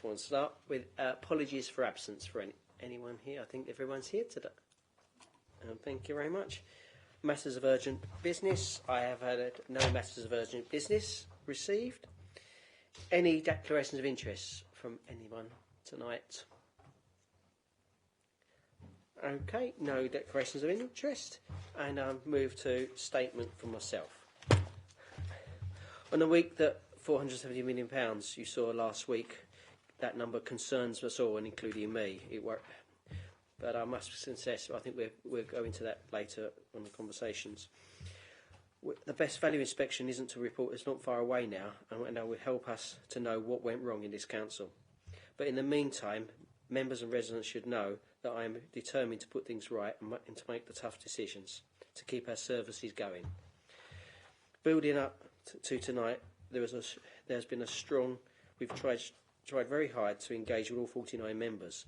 We'll start with apologies for absence for anyone here. I think everyone's here today. Thank you very much. Matters of urgent business. I have had no matters of urgent business received. Any declarations of interest from anyone tonight? Okay, no declarations of interest. And I'll move to statement from myself. On the week that £470 million you saw last week, that number concerns us all, and including me. But I must confess, I think we'll go into that later on the conversations. The best value inspection isn't to report, it's not far away now, and that will help us to know what went wrong in this council. But in the meantime, members and residents should know that I am determined to put things right and to make the tough decisions to keep our services going. Building up to tonight, there's been a strong. We've tried very hard to engage with all 49 members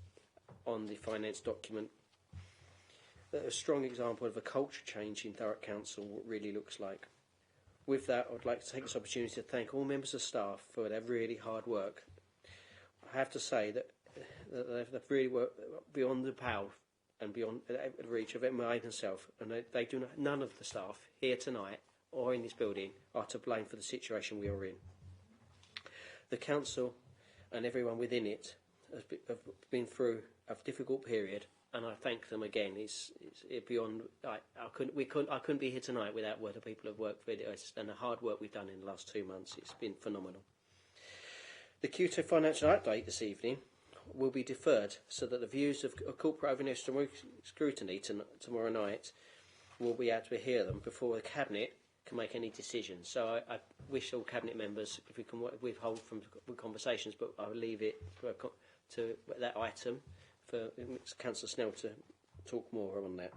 on the finance document. A strong example of a culture change in Thurrock Council, what really looks like. With that, I would like to take this opportunity to thank all members of staff for their really hard work. I have to say that they've really worked beyond the power and beyond the reach of myself, and they do not, none of the staff here tonight or in this building are to blame for the situation we are in. The council and everyone within it have been through a difficult period, and I thank them again. It's beyond. I couldn't be here tonight without what the people have worked with us and the hard work we've done in the last 2 months. It's been phenomenal. The Q2 financial update this evening will be deferred so that the views of corporate overnight scrutiny tomorrow night will be able to hear them before the cabinet can make any decisions. So I wish all cabinet members, if we can withhold from conversations, but I'll leave it to that item for Councillor Snell to talk more on that.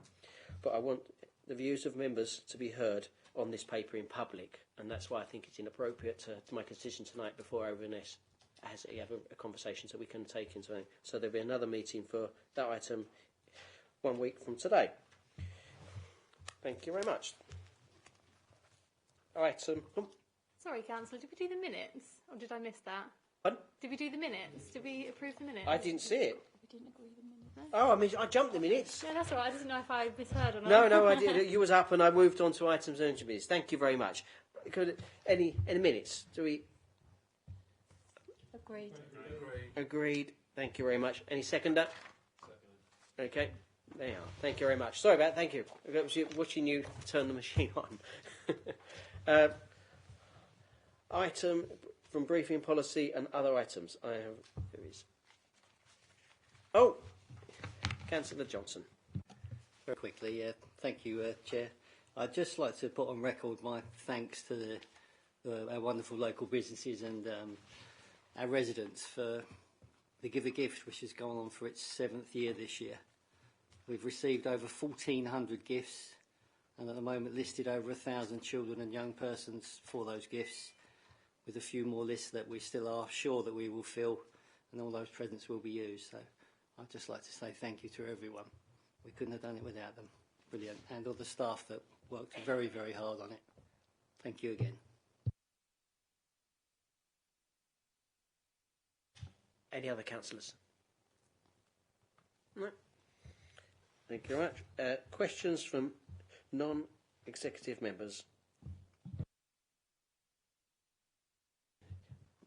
But I want the views of members to be heard on this paper in public, and that's why I think it's inappropriate to make a decision tonight before Overness has a conversation so we can take into it. So there'll be another meeting for that item 1 week from today. Thank you very much. Item. Sorry, Councillor, did we do the minutes, or did I miss that? Pardon? Did we do the minutes? Did we approve the minutes? I didn't see it. We didn't agree the minutes. No? Oh, I mean, I jumped the minutes. No, that's all right. I didn't know if I misheard or not. No, I did. You was up, and I moved on to items and business. Thank you very much. Any minutes? Do we? Agreed. Thank you very much. Any seconder? Second. Okay. There you are. Thank you very much. Sorry about that. Thank you. I was watching you turn the machine on. Item from briefing policy and other items. There is. Oh, Councillor Johnson. Very quickly, thank you, Chair. I'd just like to put on record my thanks to our wonderful local businesses and our residents for the Give a Gift, which has gone on for its 7th year this year. We've received over 1,400 gifts, and at the moment listed over 1,000 children and young persons for those gifts, with a few more lists that we still are sure that we will fill, and all those presents will be used. So I'd just like to say thank you to everyone. We couldn't have done it without them. Brilliant. And all the staff that worked very, very hard on it. Thank you again. Any other councillors? No. Thank you very much. Questions from non-executive members?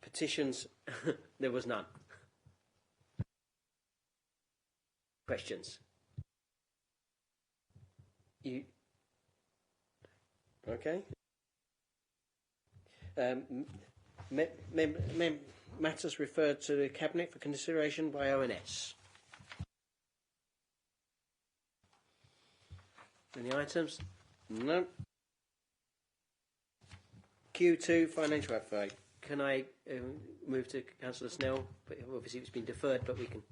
Petitions? There was none. Questions? You? Okay. Matters referred to the Cabinet for consideration by ONS. Any items? No. Q2 financial update. Can I move to Councillor Snell? But obviously it's been deferred, but we can.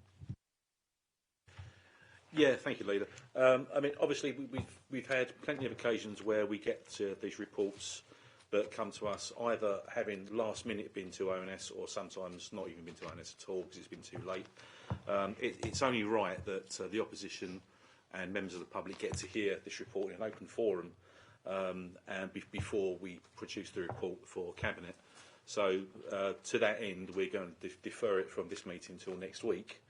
Yeah, thank you, Leader. I mean, obviously we've had plenty of occasions where we get these reports that come to us either having last minute been to ONS or sometimes not even been to ONS at all because it's been too late. It's only right that the opposition and members of the public get to hear this report in an open forum and before we produce the report for Cabinet. So to that end, we're going to defer it from this meeting until next week.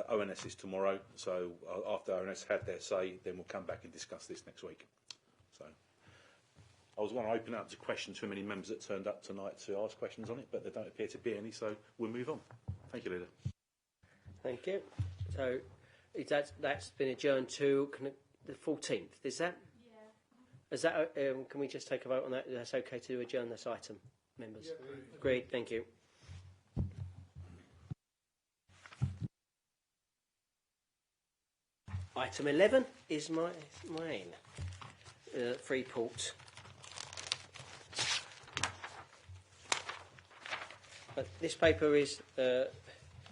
ONS is tomorrow, so after ONS had their say, then we'll come back and discuss this next week. So I was going to open it up to questions from any members that turned up tonight to ask questions on it, but there don't appear to be any, so we'll move on. Thank you, Leader. Thank you. So that's been adjourned to the 14th, is that? Yeah. Is that? Can we just take a vote on that? That's okay to adjourn this item, members? Yeah, agreed. Thank you. Item 11 is mine. Freeport. This paper is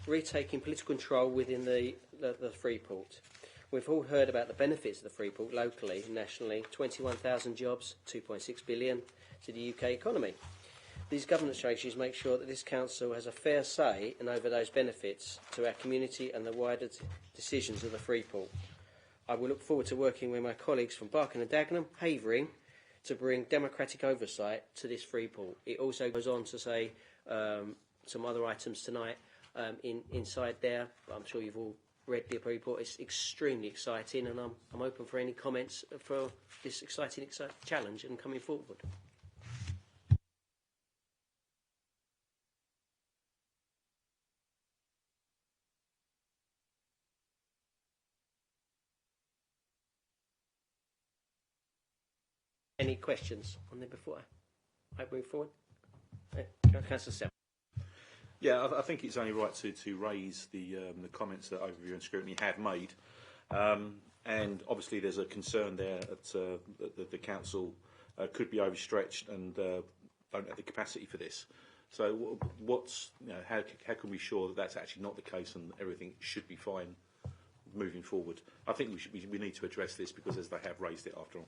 retaking political control within the Freeport. We've all heard about the benefits of the Freeport locally, nationally, 21,000 jobs, 2.6 billion to the UK economy. These governance strategies make sure that this council has a fair say in over those benefits to our community and the wider decisions of the Freeport. I will look forward to working with my colleagues from Barking and Dagenham, Havering, to bring democratic oversight to this Freeport. It also goes on to say some other items tonight inside there. I'm sure you've all read the report. It's extremely exciting, and I'm open for any comments for this exciting challenge and coming forward. Any questions on there before I move forward? Councillor Sem. Yeah, I think it's only right to raise the comments that Overview and Scrutiny have made. And obviously there's a concern there that the council could be overstretched and don't have the capacity for this. So how can we be sure that that's actually not the case and everything should be fine moving forward? I think we need to address this because as they have raised it after all.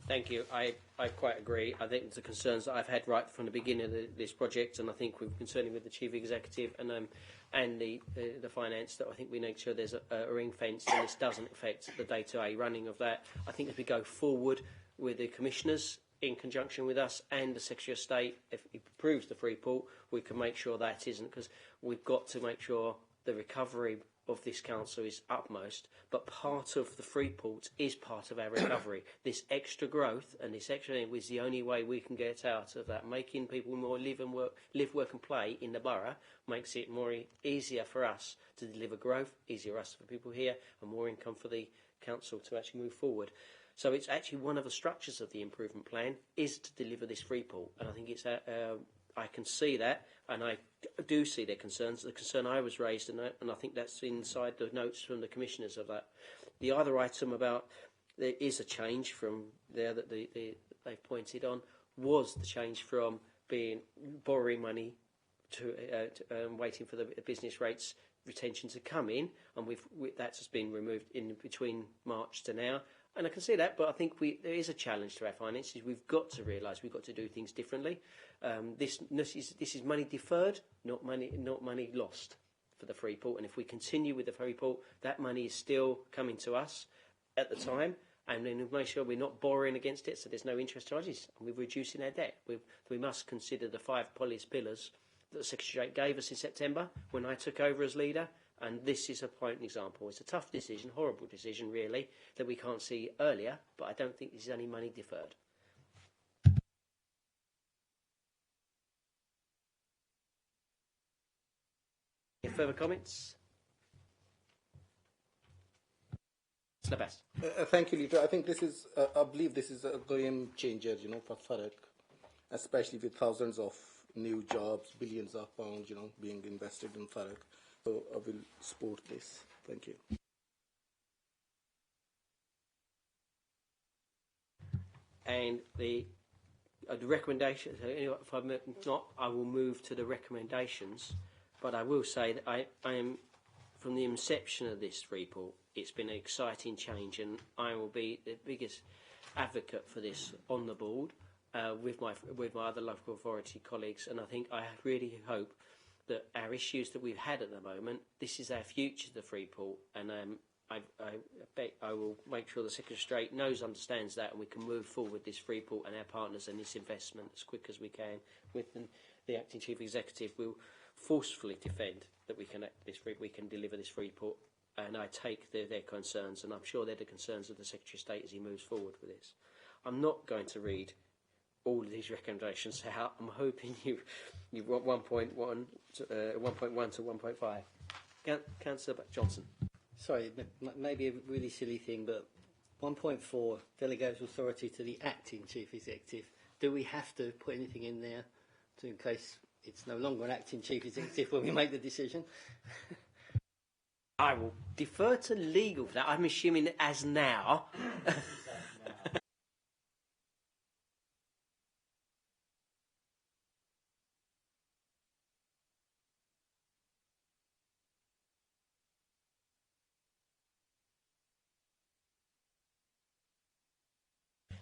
Thank you. I quite agree. I think the concerns that I've had right from the beginning of this project, and I think we've been certainly with the Chief Executive and the finance, that I think we make sure there's a ring fence and this doesn't affect the day-to-day running of that. I think as we go forward with the commissioners in conjunction with us and the Secretary of State, if he approves the Freeport, we can make sure that isn't, because we've got to make sure the recovery of this council is utmost, but part of the Freeport is part of our recovery. This extra growth and this extra is the only way we can get out of that. Making people more live, work and play in the borough makes it more easier for us to deliver growth, easier for us for people here, and more income for the council to actually move forward. So it's actually one of the structures of the improvement plan is to deliver this Freeport, and I think it's I can see that, and I do see their concerns. The concern I was raised, and I think that's inside the notes from the commissioners of that. The other item about there is a change from there that they've pointed on was the change from being borrowing money to waiting for the business rates retention to come in, and that's just been removed in between March to now. And I can see that, but I think there is a challenge to our finances. We've got to realise we've got to do things differently. This is money deferred, not money lost for the Freeport. And if we continue with the Freeport, that money is still coming to us at the time, and then we make sure we're not borrowing against it, so there's no interest charges, and we're reducing our debt. We must consider the 5 policy pillars that the Secretary gave us in September when I took over as leader. And this is a point example. It's a tough decision, horrible decision, really, that we can't see earlier, but I don't think this is any money deferred. Any further comments? Slabas. Thank you, Leader. I think this is, I believe this is a game changer, for Thurrock, especially with thousands of new jobs, billions of pounds, being invested in Thurrock. So I will support this. Thank you. And the recommendations, if I'm not, I will move to the recommendations. But I will say that I am, from the inception of this report, it's been an exciting change, and I will be the biggest advocate for this on the board with my other local authority colleagues. And I think I really hope that our issues that we've had at the moment, this is our future, the Freeport, and I bet I will make sure the Secretary of State understands that, and we can move forward this Freeport and our partners and this investment as quick as we can. With the Acting Chief Executive will forcefully defend that we can deliver this Freeport, and I take their concerns, and I'm sure they're the concerns of the Secretary of State as he moves forward with this. I'm not going to read all of these recommendations out. I'm hoping you want 1.1 to 1.5. Councillor Johnson. Sorry, maybe a really silly thing, but 1.4 delegates authority to the acting chief executive. Do we have to put anything in there in case it's no longer an acting chief executive when we make the decision? I will defer to legal for that. I'm assuming as now.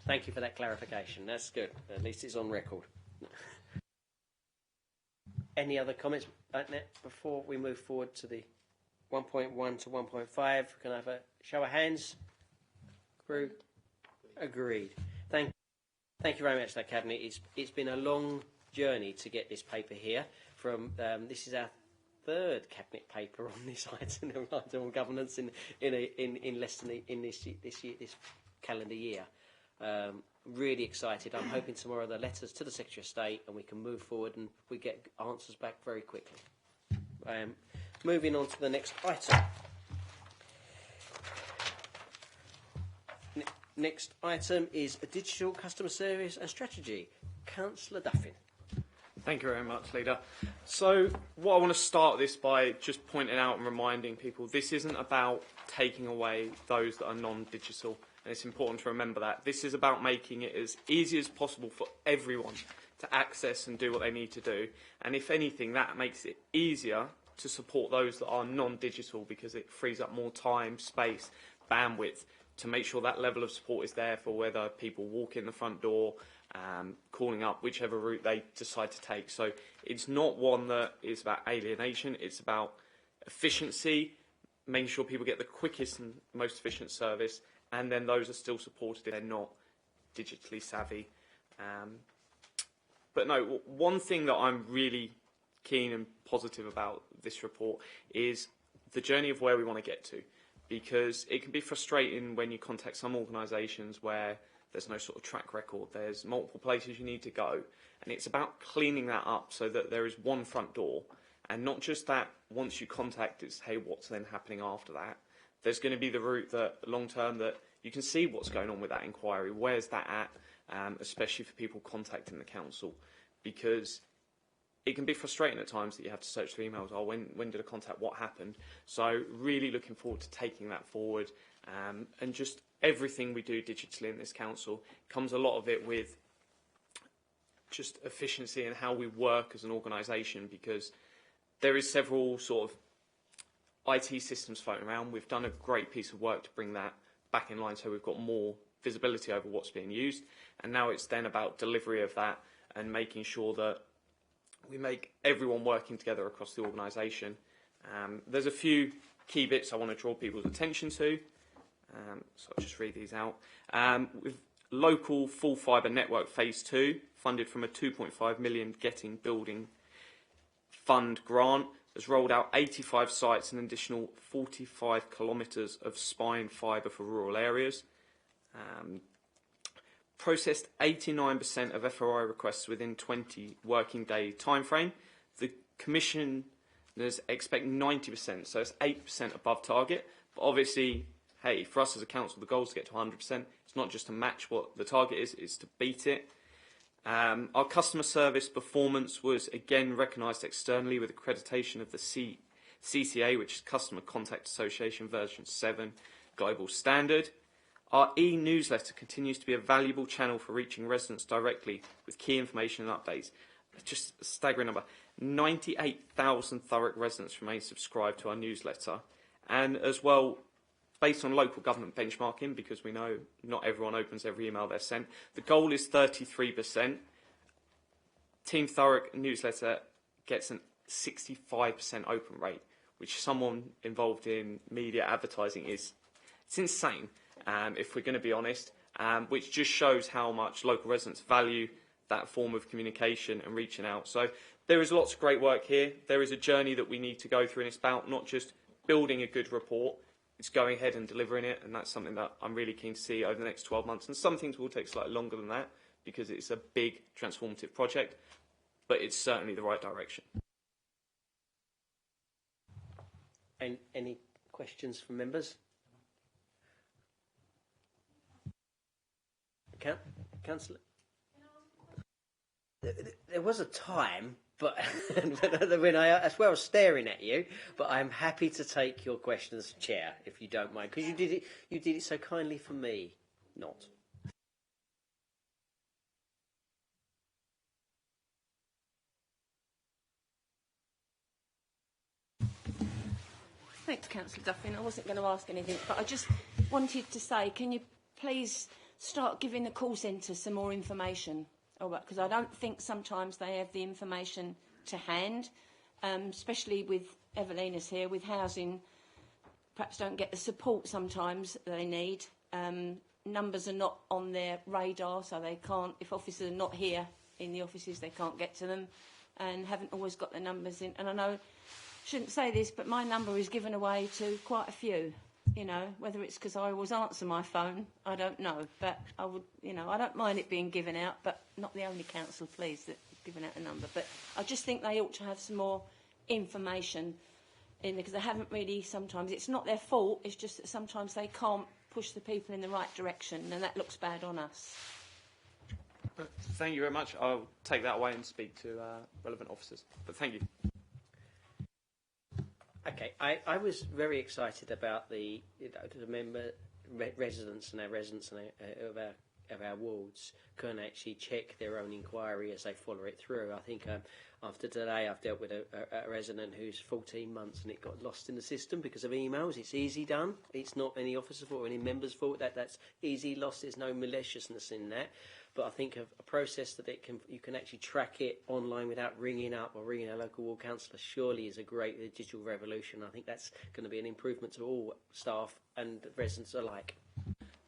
Thank you for that clarification. That's good. At least it's on record. Any other comments before we move forward to the 1.1 to 1.5? Can I have a show of hands? Agreed. Thank you very much, that Cabinet. It's been a long journey to get this paper here. This is our third Cabinet paper on this item on governance in less than this calendar year. Really excited. I'm hoping tomorrow the letters to the Secretary of State and we can move forward and we get answers back very quickly. Moving on to the next item. Next item is a digital customer service and strategy. Councillor Duffin. Thank you very much, Leader. So what I want to start this by just pointing out and reminding people, this isn't about taking away those that are non-digital. And it's important to remember that. This is about making it as easy as possible for everyone to access and do what they need to do. And if anything, that makes it easier to support those that are non-digital because it frees up more time, space, bandwidth to make sure that level of support is there for whether people walk in the front door, calling up, whichever route they decide to take. So it's not one that is about alienation. It's about efficiency, making sure people get the quickest and most efficient service, and then those are still supported if they're not digitally savvy. But no, one thing that I'm really keen and positive about this report is the journey of where we want to get to, because it can be frustrating when you contact some organisations where there's no sort of track record, there's multiple places you need to go, and it's about cleaning that up so that there is one front door, and not just that once you contact it's, hey, what's then happening after that? There's going to be the route that long term that you can see what's going on with that inquiry, where's that at, especially for people contacting the council, because it can be frustrating at times that you have to search through emails. Oh, when did I contact? What happened? So really looking forward to taking that forward, and just everything we do digitally in this council comes a lot of it with just efficiency and how we work as an organisation, because there is several sort of IT systems floating around. We've done a great piece of work to bring that back in line so we've got more visibility over what's being used, and now it's then about delivery of that and making sure that we make everyone working together across the organisation. There's a few key bits I want to draw people's attention to, so I'll just read these out. With local full fibre network phase 2, funded from a 2.5 million Getting Building Fund grant, has rolled out 85 sites and an additional 45 kilometres of spine fibre for rural areas. Processed 89% of FOI requests within 20 working day timeframe. The commissioners expect 90%, so it's 8% above target. But obviously, hey, for us as a council, the goal is to get to 100%. It's not just to match what the target is, it's to beat it. Our customer service performance was again recognised externally with accreditation of the CCA, which is Customer Contact Association version 7 global standard. Our e-newsletter continues to be a valuable channel for reaching residents directly with key information and updates. Just a staggering number. 98,000 Thurrock residents remain subscribed to our newsletter. And as well, based on local government benchmarking, because we know not everyone opens every email they're sent, the goal is 33%. Team Thurrock newsletter gets a 65% open rate, which someone involved in media advertising it's insane, if we're going to be honest, which just shows how much local residents value that form of communication and reaching out. So there is lots of great work here. There is a journey that we need to go through, and it's about not just building a good report, it's going ahead and delivering it, and that's something that I'm really keen to see over the next 12 months. And some things will take slightly longer than that because it's a big transformative project, but it's certainly the right direction. And any questions from members? Councillor? There was a time, but when that's where I was staring at you. But I'm happy to take your questions, Chair, if you don't mind, because you did it so kindly for me, not. Thanks, Councillor Duffin. I wasn't going to ask anything, but I just wanted to say, can you please start giving the call centre some more information? Because I don't think sometimes they have the information to hand, especially with Evelina's here, with housing, perhaps don't get the support sometimes they need. Numbers are not on their radar, so they can't, if officers are not here in the offices, they can't get to them, and haven't always got the numbers in. And I know, shouldn't say this, but my number is given away to quite a few. You know, whether it's because I always answer my phone, I don't know. But I would, you know, I don't mind it being given out, but not the only council, please, that's given out a number. But I just think they ought to have some more information in there, because they haven't really, sometimes, it's not their fault, it's just that sometimes they can't push the people in the right direction, and that looks bad on us. Thank you very much. I'll take that away and speak to relevant officers. But thank you. Okay, I was very excited about the residents and of our wards can actually check their own inquiry as they follow it through. I think after today I've dealt with a resident who's 14 months and it got lost in the system because of emails. It's easy done. It's not any officer's fault or any member's fault. That's easy lost. There's no maliciousness in that. But I think a process that you can actually track it online without ringing up or ringing a local ward councillor surely is a great digital revolution. I think that's going to be an improvement to all staff and residents alike.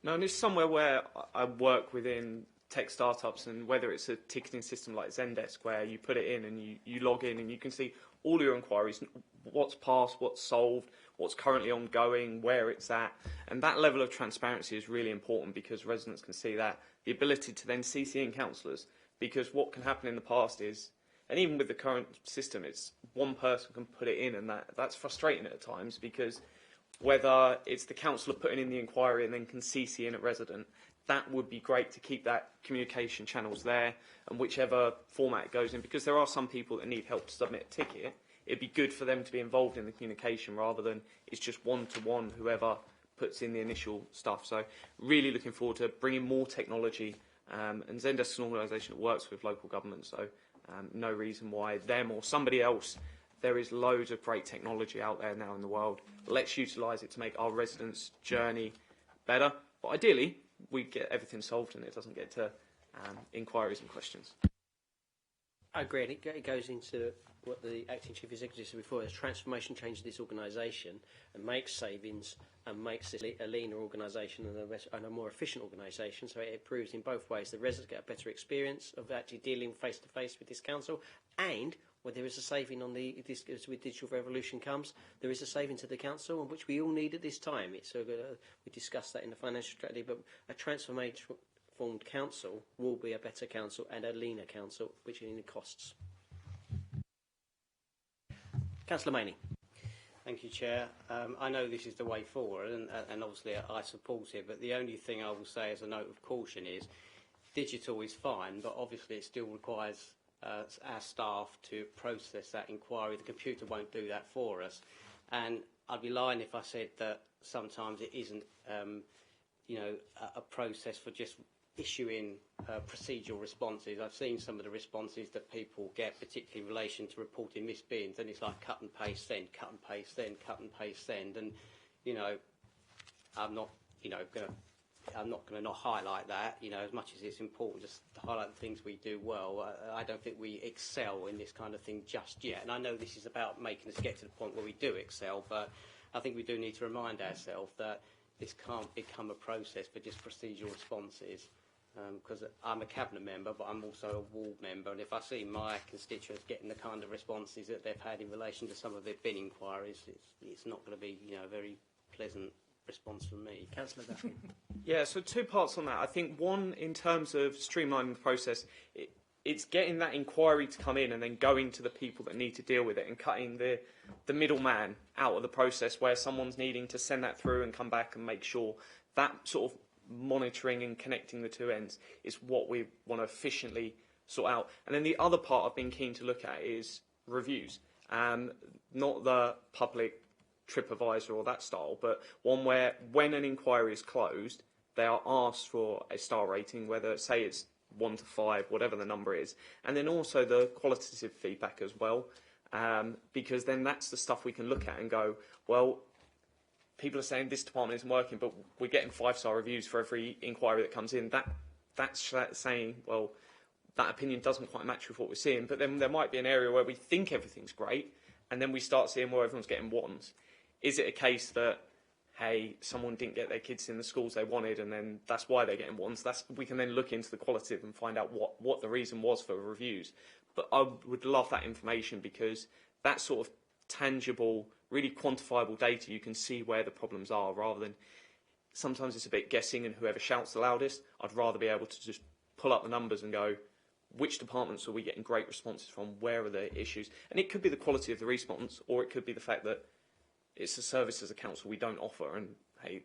No, and it's somewhere where I work within tech startups, and whether it's a ticketing system like Zendesk where you put it in and you log in and you can see all your inquiries, what's passed, what's solved, what's currently ongoing, where it's at. And that level of transparency is really important because residents can see that. The ability to then CC in councillors, because what can happen in the past is, and even with the current system, it's one person can put it in, and that's frustrating at times, because whether it's the councillor putting in the inquiry and then can CC in a resident, that would be great to keep that communication channels there, and whichever format it goes in, because there are some people that need help to submit a ticket. It'd be good for them to be involved in the communication rather than it's just one-to-one whoever puts in the initial stuff. So really looking forward to bringing more technology, and Zendesk is an organisation that works with local government, so no reason why them or somebody else. There is loads of great technology out there now in the world. Let's utilise it to make our residents' journey better. But ideally, we get everything solved and it doesn't get to inquiries and questions. I agree. And it goes into what the acting chief executive said before. As transformation changes this organisation and makes savings and makes this a leaner organisation and a more efficient organisation. So it improves in both ways. The residents get a better experience of actually dealing face to face with this council, and where there is a saving on with digital revolution comes, there is a saving to the council, and which we all need at this time. We discussed that in the financial strategy, but a transformed council will be a better council and a leaner council, which in costs. Councillor Maney. Thank you, Chair. I know this is the way forward, and obviously I support it, but the only thing I will say as a note of caution is digital is fine, but obviously it still requires our staff to process that inquiry. The computer won't do that for us, and I'd be lying if I said that sometimes it isn't a process for just issuing procedural responses. I've seen some of the responses that people get, particularly in relation to reporting missed bins, and it's like cut and paste, send, cut and paste, send, cut and paste, send, and I'm not going to I'm not going to not highlight that. You know, as much as it's important just to highlight the things we do well, I don't think we excel in this kind of thing just yet. And I know this is about making us get to the point where we do excel, but I think we do need to remind ourselves that this can't become a process for just procedural responses. Because I'm a cabinet member, but I'm also a ward member, and if I see my constituents getting the kind of responses that they've had in relation to some of their bin inquiries, it's not going to be, a very pleasant response from me. Councillor Duffy. Yeah, so 2 parts on that. I think one, in terms of streamlining the process, it's getting that inquiry to come in and then going to the people that need to deal with it and cutting the middleman out of the process where someone's needing to send that through and come back and make sure that sort of monitoring and connecting the two ends is what we want to efficiently sort out. And then the other part I've been keen to look at is reviews. Not the public TripAdvisor or that style, but one where when an inquiry is closed, they are asked for a star rating, whether, say, it's 1 to 5, whatever the number is. And then also the qualitative feedback as well, because then that's the stuff we can look at and go, well, people are saying this department isn't working, but we're getting 5-star reviews for every inquiry that comes in. That's saying, well, that opinion doesn't quite match with what we're seeing. But then there might be an area where we think everything's great, and then we start seeing where everyone's getting ones. Is it a case that, hey, someone didn't get their kids in the schools they wanted, and then that's why they're getting ones? We can then look into the qualitative and find out what the reason was for reviews. But I would love that information, because that sort of tangible, really quantifiable data, you can see where the problems are, rather than sometimes it's a bit guessing and whoever shouts the loudest. I'd rather be able to just pull up the numbers and go, which departments are we getting great responses from, where are the issues? And it could be the quality of the response, or it could be the fact that it's a service as a council we don't offer, and hey,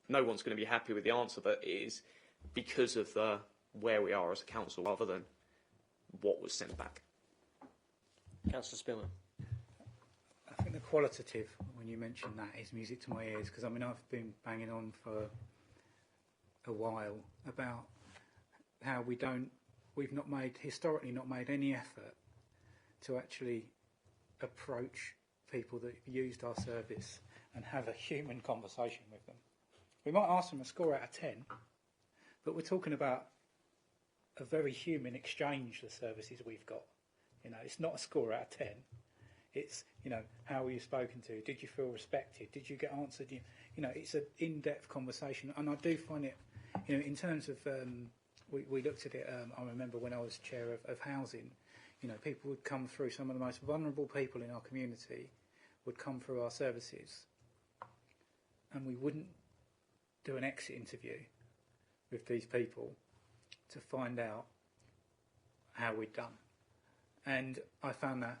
no one's going to be happy with the answer, but it is because of where we are as a council rather than what was sent back. Councillor Spillman. I think the qualitative, when you mention that, is music to my ears, because I've been banging on for a while about how we've historically not made any effort to actually approach people that used our service and have a human conversation with them. We might ask them a score out of 10, but we're talking about a very human exchange, the services we've got. It's not a score out of 10. It's, how were you spoken to? Did you feel respected? Did you get answered? It's an in-depth conversation. And I do find it, in terms of, we looked at it, I remember when I was chair of housing, people would come through, some of the most vulnerable people in our community would come through our services, and we wouldn't do an exit interview with these people to find out how we'd done. And I found that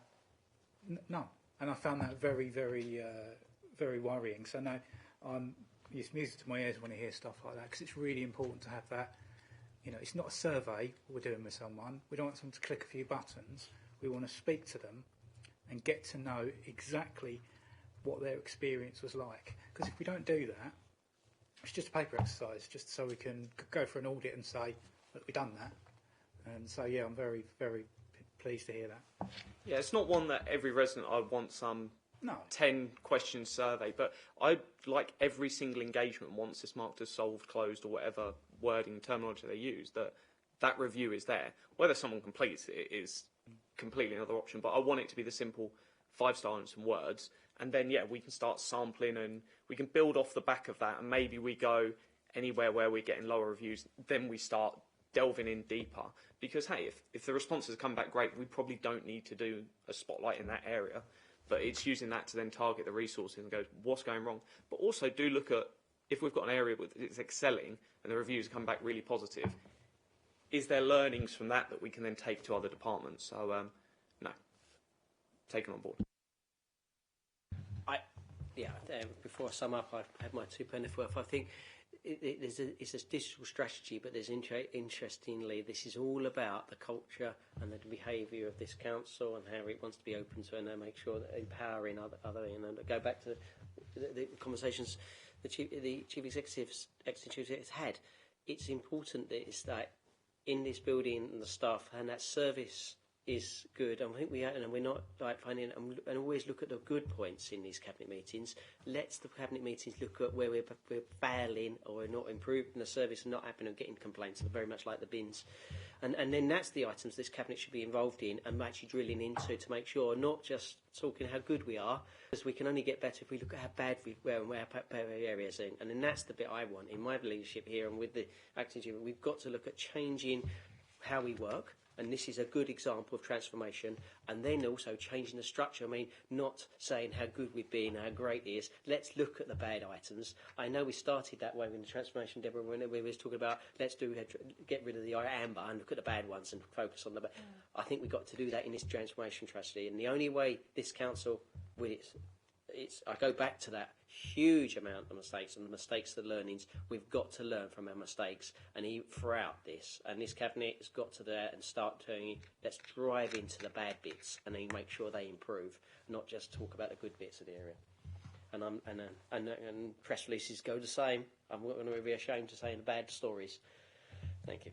no, and I found that very, very, very worrying. So no, it's music to my ears when I hear stuff like that, because it's really important to have that. It's not a survey we're doing with someone. We don't want someone to click a few buttons. We want to speak to them and get to know exactly what their experience was like. Because if we don't do that, it's just a paper exercise, just so we can go for an audit and say, look, we've done that. And so, yeah, I'm very, very pleased to hear that. Yeah, it's not one that every resident I'd want some 10-question survey, but I like every single engagement, once it's marked as solved, closed, or whatever wording, terminology they use, that review is there. Whether someone completes it is completely another option, but I want it to be the simple 5-star and some words, and then, yeah, we can start sampling and we can build off the back of that, and maybe we go anywhere where we're getting lower reviews, then we start delving in deeper. Because, hey, if the responses come back great, we probably don't need to do a spotlight in that area, but it's using that to then target the resources and go, what's going wrong? But also do look at, if we've got an area that's excelling and the reviews come back really positive, is there learnings from that we can then take to other departments? So, no, taken on board. Before I sum up, I've had my 2 penny worth. I think it's a digital strategy, but interestingly, this is all about the culture and the behaviour of this council and how it wants to be open to and make sure that empowering other and go back to the conversations the chief executives had. It's important that it's that in this building and the staff and that service is good. I think we're not like finding and always look at the good points in these cabinet meetings. Let's the cabinet meetings look at where we're failing or we're not improving the service and not happening and getting complaints. Very much like the bins, and then that's the items this cabinet should be involved in and actually drilling into to make sure, not just talking how good we are, because we can only get better if we look at how bad we were and where our areas are. And then that's the bit I want in my leadership here and with the acting chief. We've got to look at changing how we work. And this is a good example of transformation. And then also changing the structure. I mean, not saying how good we've been, how great it is. Let's look at the bad items. I know we started that way in the transformation, Deborah, when we were talking about get rid of the amber and look at the bad ones and focus on the bad. I think we've got to do that in this transformation strategy. And the only way this council, I go back to that huge amount of mistakes and the mistakes, the learnings. We've got to learn from our mistakes, and throughout this, and this cabinet has got to there and start turning. Let's drive into the bad bits and then make sure they improve, not just talk about the good bits of the area. And press releases go the same. I'm not going to be ashamed to say the bad stories. Thank you.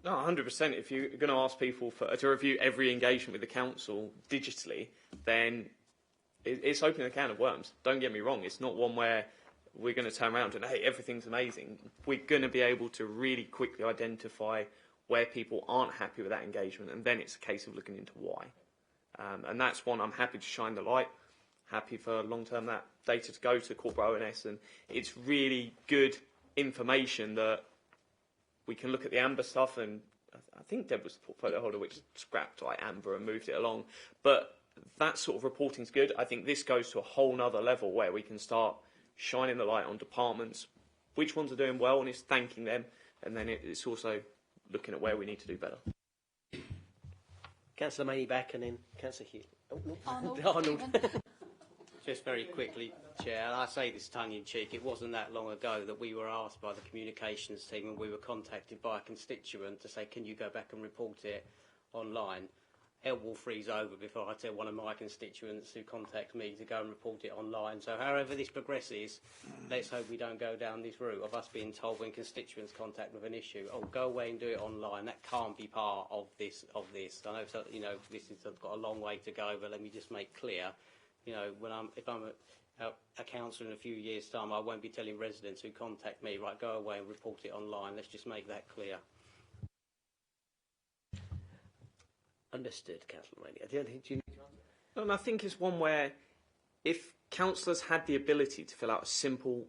No, 100%. If you're going to ask people to review every engagement with the council digitally, then it's opening a can of worms. Don't get me wrong. It's not one where we're going to turn around and, hey, everything's amazing. We're going to be able to really quickly identify where people aren't happy with that engagement, and then it's a case of looking into why. And that's one I'm happy to shine the light, happy for long-term that data to go to corporate ONS, and it's really good information that we can look at the amber stuff, and I think Deb was the portfolio holder which scrapped like amber and moved it along. But that sort of reporting is good. I think this goes to a whole nother level where we can start shining the light on departments, which ones are doing well, and it's thanking them, and then it's also looking at where we need to do better. Councillor Maney back, and then Councillor Hughes. Arnold. Just very quickly, Chair, and I say this tongue-in-cheek, it wasn't that long ago that we were asked by the communications team and we were contacted by a constituent to say, can you go back and report it online? Hell will freeze over before I tell one of my constituents who contact me to go and report it online. So however this progresses, let's hope we don't go down this route of us being told when constituents contact with an issue, oh, go away and do it online. That can't be part of this. I know, this has got a long way to go, but let me just make clear, if I'm a councillor in a few years' time, I won't be telling residents who contact me, right, go away and report it online. Let's just make that clear. Understood, Councillor Maney. Do you need to answer? No, and I think it's one where if councillors had the ability to fill out a simple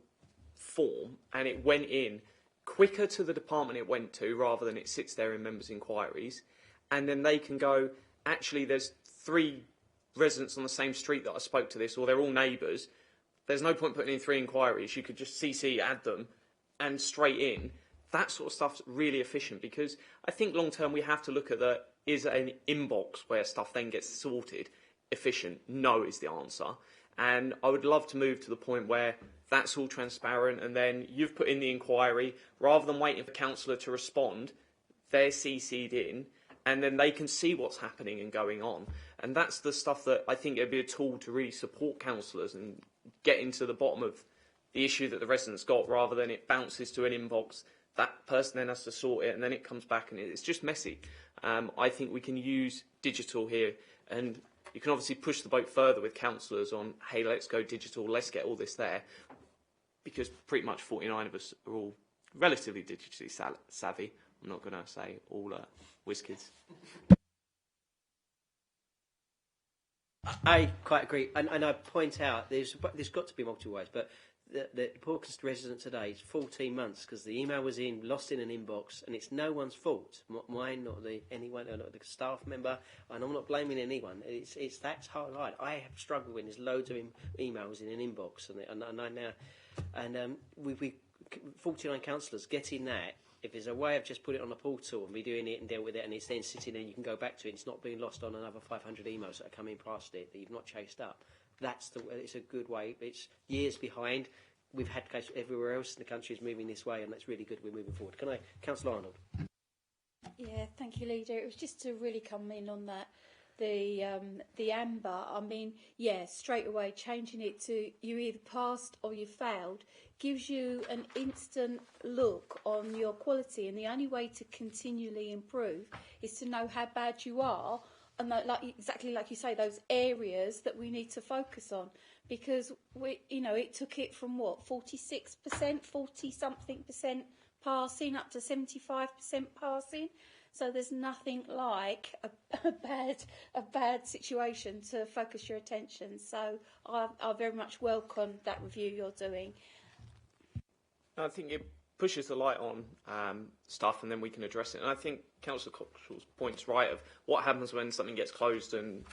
form and it went in quicker to the department it went to rather than it sits there in members' inquiries, and then they can go, actually, there's 3 residents on the same street that I spoke to this, or they're all neighbours. There's no point putting in 3 inquiries. You could just add them and straight in. That sort of stuff's really efficient, because I think long term we have to look at is an inbox where stuff then gets sorted efficient? No is the answer. And I would love to move to the point where that's all transparent, and then you've put in the inquiry, rather than waiting for councillor to respond, they're CC'd in, and then they can see what's happening and going on. And that's the stuff that I think would be a tool to really support councillors and get into the bottom of the issue that the residents got, rather than it bounces to an inbox, that person then has to sort it, and then it comes back, and it's just messy. I think we can use digital here, and you can obviously push the boat further with councillors on, hey, let's go digital, let's get all this there, because pretty much 49 of us are all relatively digitally savvy. I'm not going to say all whiz kids. I quite agree, and I point out there's got to be multiple ways, but the poor resident today is 14 months because the email was lost in an inbox, and it's no one's fault. Mine, not anyone, not the staff member, and I'm not blaming anyone. It's that's hard. I have struggled when there's loads of emails in an inbox, and I now, and we 49 councillors getting that. If there's a way of just put it on a portal and be doing it and deal with it, and it's then sitting there, you can go back to it. It's not being lost on another 500 emails that are coming past it that you've not chased up. It's a good way. It's years behind. We've had cases everywhere else in the country is moving this way, and that's really good. We're moving forward. Can I, Councillor Arnold? Yeah, thank you, Leader. It was just to really come in on that. The amber, I mean, yeah, straight away changing it to you either passed or you failed gives you an instant look on your quality, and the only way to continually improve is to know how bad you are and exactly like you say, those areas that we need to focus on, because it took it from 46%, 40-something% passing up to 75% passing. So there's nothing like a bad situation to focus your attention. So I very much welcome that review you're doing. I think it pushes the light on stuff, and then we can address it. And I think Councillor Coxall's point's right of what happens when something gets closed and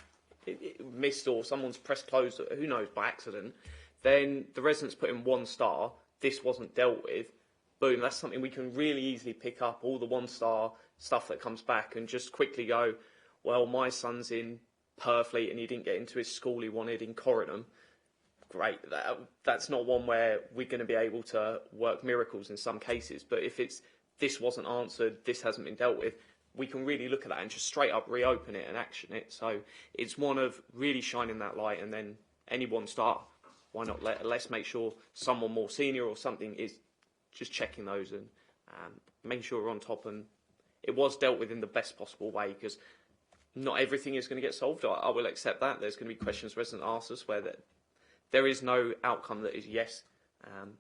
it missed, or someone's pressed closed, who knows, by accident. Then the residents put in 1 star. This wasn't dealt with. Boom, that's something we can really easily pick up, all the 1-star stuff that comes back, and just quickly go, well, my son's in Purfleet and he didn't get into his school he wanted in Corridom. Great, that's not one where we're going to be able to work miracles in some cases, but if it's this wasn't answered, this hasn't been dealt with, we can really look at that and just straight up reopen it and action it. So it's one of really shining that light, and then any 1 star, why not let's make sure someone more senior or something is just checking those and making sure we're on top, and it was dealt with in the best possible way, because not everything is going to get solved. I will accept that. There's going to be questions residents ask us where there is no outcome that is yes,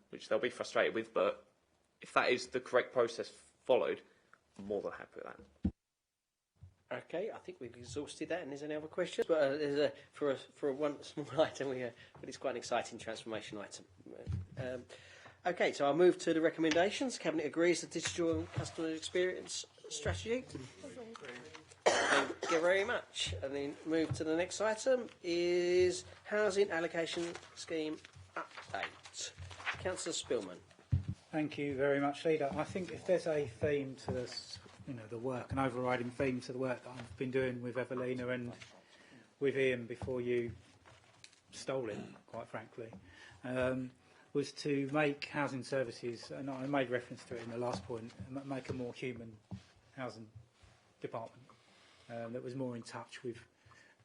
which they'll be frustrated with, but if that is the correct process followed, I'm more than happy with that. Okay, I think we've exhausted that, and there's any other questions? But for one small item, but it's quite an exciting transformation item. Okay, so I'll move to the recommendations. Cabinet agrees the digital and customer experience strategy. Thank you very much. And then move to the next item is housing allocation scheme update. Councillor Spillman. Thank you very much, Leader. I think if there's a theme to this, the work, an overriding theme to the work that I've been doing with Evelina and with Ian before you stole it, quite frankly, was to make housing services, and I made reference to it in the last point, make a more human housing department that was more in touch with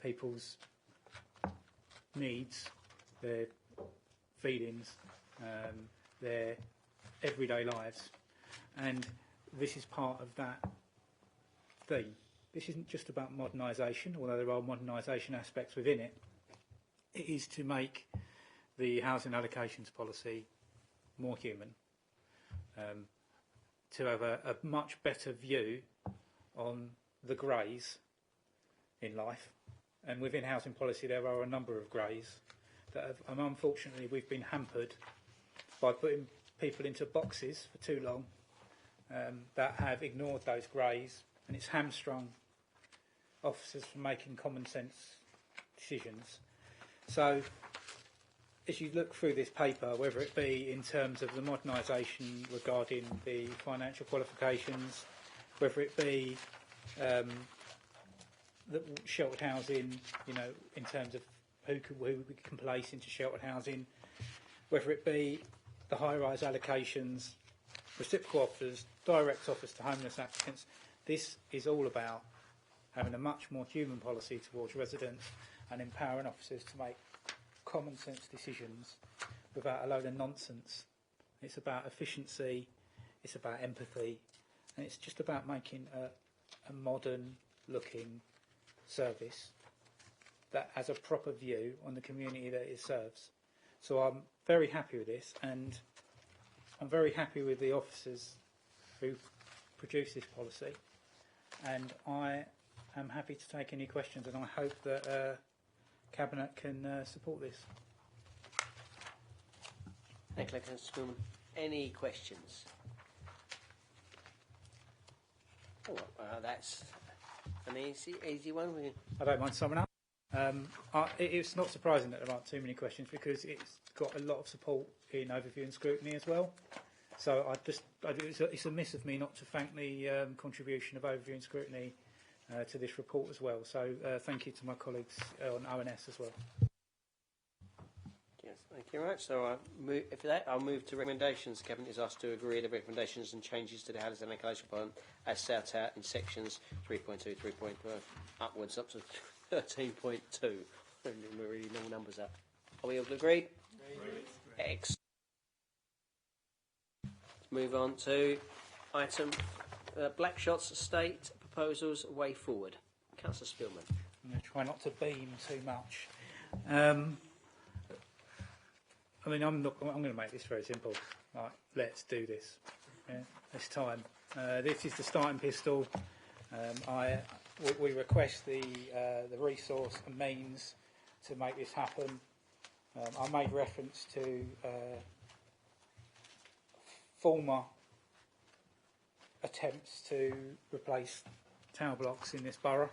people's needs, their feelings, their everyday lives, and this is part of that theme. This isn't just about modernisation, although there are modernisation aspects within it. It is to make the housing allocations policy more human, to have a much better view on the greys in life. And within housing policy there are a number of greys that have, and unfortunately we've been hampered by putting people into boxes for too long, that have ignored those greys, and it's hamstrung officers from making common sense decisions. So as you look through this paper, whether it be in terms of the modernisation regarding the financial qualifications, whether it be the sheltered housing, in terms of who we can place into sheltered housing, whether it be the high-rise allocations, reciprocal offers, direct offers to homeless applicants, this is all about having a much more human policy towards residents and empowering officers to make common sense decisions without a load of nonsense. It's about efficiency, it's about empathy, and it's just about making a modern looking service that has a proper view on the community that it serves. So I'm very happy with this, and I'm very happy with the officers who produced this policy, and I am happy to take any questions, and I hope that Cabinet can support this. Thank you, Councillor Spillman. Any questions? Oh, that's an easy one. I don't mind summing up. It's not surprising that there aren't too many questions, because it's got a lot of support in overview and scrutiny as well. So it's amiss of me not to thank the contribution of overview and scrutiny to this report as well. So thank you to my colleagues on ONS as well. Yes, thank you very much. So I'll move to recommendations. Cabinet is asked to agree the recommendations and changes to the housing allocation plan as set out in sections 3.2, 3.4 upwards up to 13.2. We're really long numbers up. Are we all agreed? Excellent. Let's move on to item Blackshots Estate proposals way forward. Councillor Spillman. try not to beam too much. I mean, I'm going to make this very simple. Right, let's do this. Yeah, this time. This is the starting pistol. We request the resource and means to make this happen. I made reference to former attempts to replace tower blocks in this borough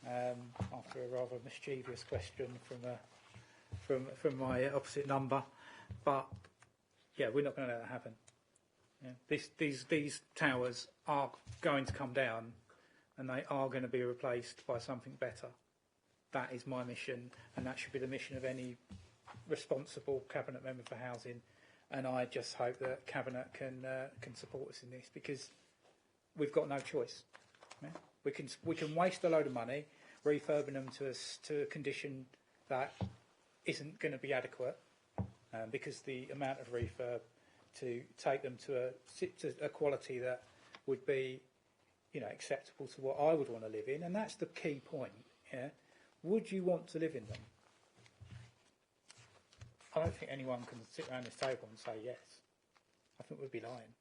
after a rather mischievous question from my opposite number, but yeah, we're not going to let that happen. Yeah. These towers are going to come down, and they are going to be replaced by something better. That is my mission, and that should be the mission of any responsible cabinet member for housing. And I just hope that cabinet can support us in this, because we've got no choice. Yeah? We can waste a load of money refurbing them to a condition that isn't going to be adequate, because the amount of refurb to take them to a quality that would be, acceptable to what I would want to live in, and that's the key point. Yeah, would you want to live in them? I don't think anyone can sit around this table and say yes. I think we'd be lying.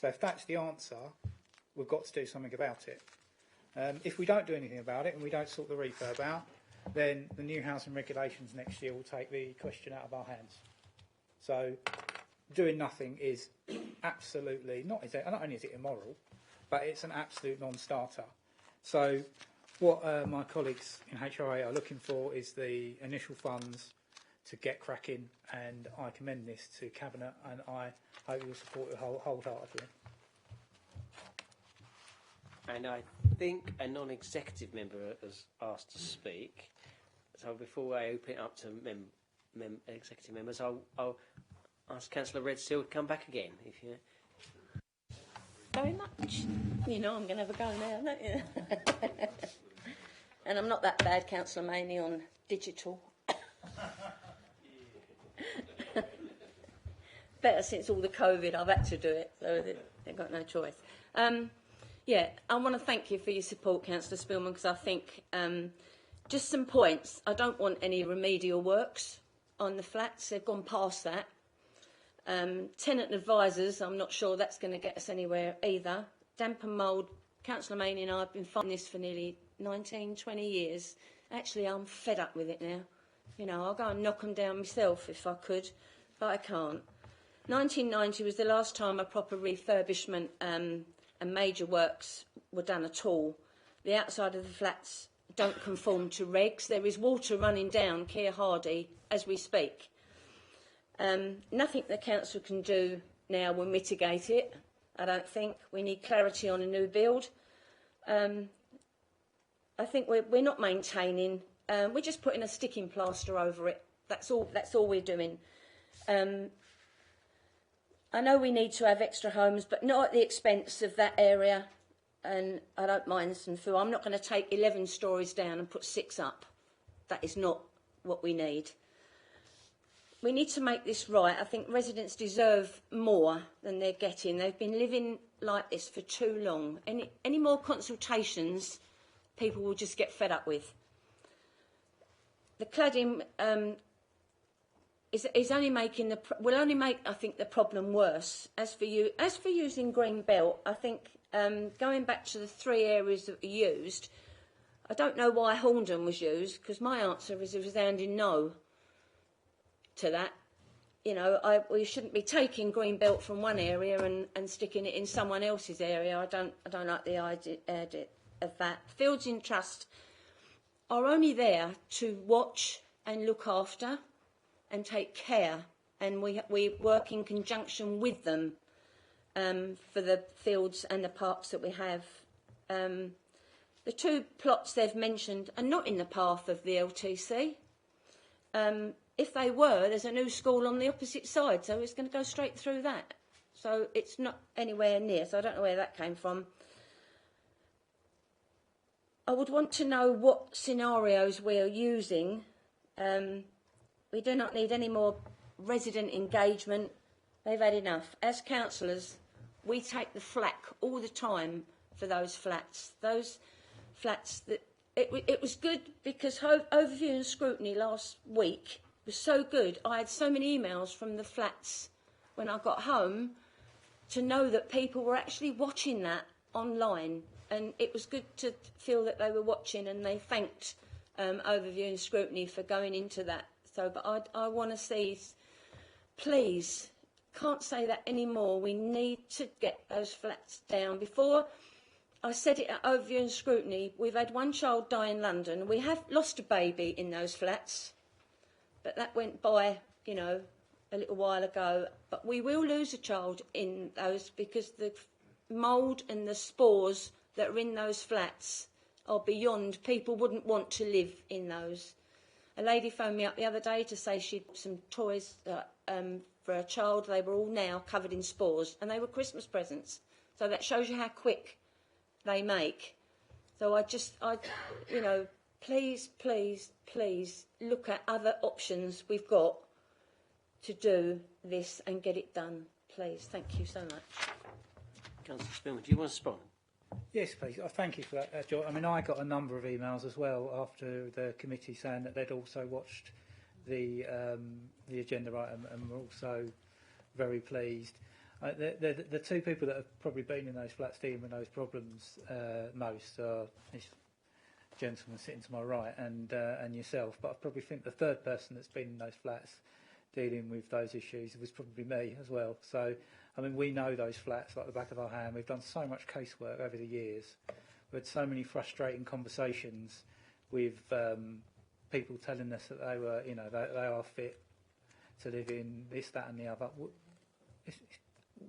So if that's the answer, we've got to do something about it. If we don't do anything about it and we don't sort the refurb out, then the new housing regulations next year will take the question out of our hands. So doing nothing is absolutely not only is it immoral, but it's an absolute non-starter. So what my colleagues in HRA are looking for is the initial funds to get cracking, and I commend this to Cabinet, and I hope you'll support it wholeheartedly. And I think a non-executive member has asked to speak. So before I open it up to executive members, I'll ask Councillor Redsteel to come back again. If you Very much. I'm going to have a go now, don't you? And I'm not that bad, Councillor Maney, on digital. Better since all the COVID, I've had to do it, so they've got no choice. I want to thank you for your support, Councillor Spillman, because I think just some points. I don't want any remedial works on the flats. They've gone past that. Tenant advisors, I'm not sure that's going to get us anywhere either. Damp and mould, Councillor Maney and I have been fighting this for nearly 19, 20 years. Actually, I'm fed up with it now. I'll go and knock them down myself if I could, but I can't. 1990 was the last time a proper refurbishment and major works were done at all. The outside of the flats don't conform to regs. There is water running down Keir Hardy as we speak. Nothing the council can do now will mitigate it, I don't think. We need clarity on a new build. I think we're not maintaining. We're just putting a sticking plaster over it. That's all we're doing. I know we need to have extra homes, but not at the expense of that area. And I don't mind some food. I'm not going to take 11 stories down and put 6 up. That is not what we need. We need to make this right. I think residents deserve more than they're getting. They've been living like this for too long. Any more consultations, people will just get fed up with. The cladding is only making will only make, I think, the problem worse. As for using green belt, I think going back to the 3 areas that were used, I don't know why Horndon was used, because my answer is a resounding no to that. We shouldn't be taking green belt from one area and sticking it in someone else's area. I don't like the idea of that. Fields in Trust are only there to watch and look after and take care, and we work in conjunction with them for the fields and the parks that we have. The 2 plots they've mentioned are not in the path of the LTC. If they were, there's a new school on the opposite side, so it's going to go straight through that. So it's not anywhere near, so I don't know where that came from. I would want to know what scenarios we are using. We do not need any more resident engagement. They've had enough. As councillors, we take the flak all the time for those flats. Those flats that it was good because overview and scrutiny last week was so good. I had so many emails from the flats when I got home to know that people were actually watching that online, and it was good to feel that they were watching and they thanked overview and scrutiny for going into that. So, but I want to see, please, can't say that anymore. We need to get those flats down. Before I said it at overview and scrutiny, we've had one child die in London. We have lost a baby in those flats, but that went by, you know, a little while ago. But we will lose a child in those because the mould and the spores that are in those flats are beyond. People wouldn't want to live in those. A lady phoned me up the other day to say she'd some toys for a child. They were all now covered in spores, and they were Christmas presents. So that shows you how quick they make. So I you know, please, please, please look at other options we've got to do this and get it done. Please, thank you so much. Councillor Spillman, do you want to respond? Yes, please. Thank you for that, Joy. I mean, I got a number of emails as well after the committee saying that they'd also watched the agenda item and were also very pleased. The two people that have probably been in those flats dealing with those problems most are this gentleman sitting to my right and yourself. But I probably think the third person that's been in those flats dealing with those issues was probably me as well. So, I mean, we know those flats like the back of our hand. We've done so much casework over the years. We've had so many frustrating conversations with people telling us that they were, you know, they are fit to live in this, that and the other.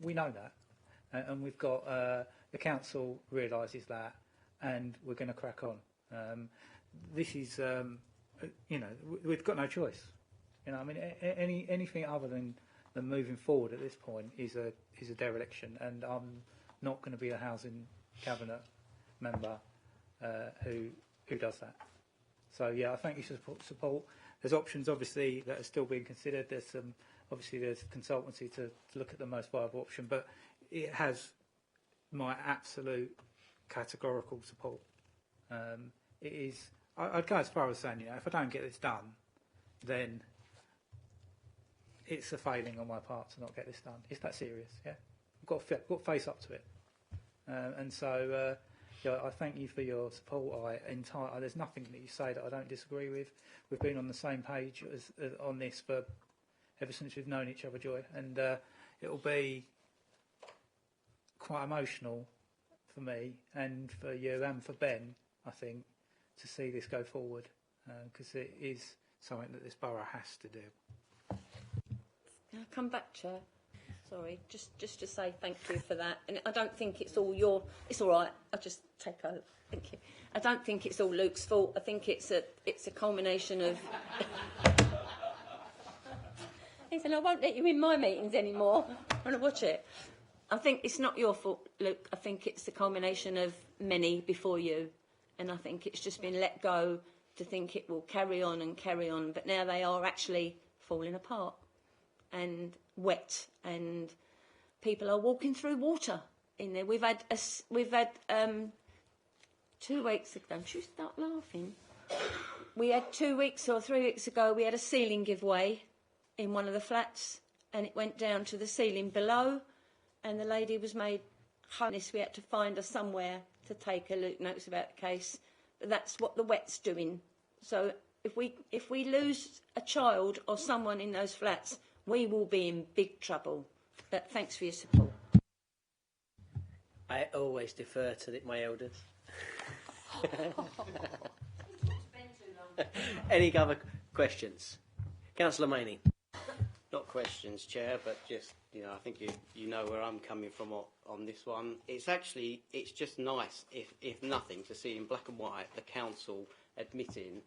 We know that. And we've got, the council realises that, and we're going to crack on. This is, you know, we've got no choice. You know, I mean, anything other than moving forward at this point is a dereliction, and I'm not going to be a housing cabinet member who does that. So yeah, I thank you for support. There's options obviously that are still being considered. There's some there's consultancy to look at the most viable option, but it has my absolute categorical support. It is. I'd go as far as saying, you know, if I don't get this done, then it's a failing on my part to not get this done. It's that serious, yeah. I've got to face up to it. And so, yeah, I thank you for your support. There's nothing that you say that I don't disagree with. We've been on the same page on this for ever since we've known each other, Joy. And it'll be quite emotional for me and for you and for Ben, I think, to see this go forward, because it is something that this borough has to do. Can I come back, Chair? Sorry, just to say thank you for that. And I don't think it's all your. It's all right. I'll just take over. Thank you. I don't think it's all Luke's fault. I think it's a culmination of. He said, "I won't let you in my meetings anymore. I want to watch it." I think it's not your fault, Luke. I think it's the culmination of many before you, and I think it's just been let go to think it will carry on and carry on. But now they are actually falling apart and wet, and people are walking through water in there. We've had 2 weeks ago. Don't you start laughing? We had 2 weeks or 3 weeks ago. We had a ceiling giveaway in one of the flats, and it went down to the ceiling below, and the lady was made homeless. We had to find her somewhere to take her. Luke notes about the case, but that's what the wet's doing. So if we lose a child or someone in those flats, we will be in big trouble. But thanks for your support. I always defer to my elders. Any other questions? Councillor Maney. Not questions, Chair, but just, you know, I think you know where I'm coming from on this one. It's just nice, if nothing, to see in black and white the council admitting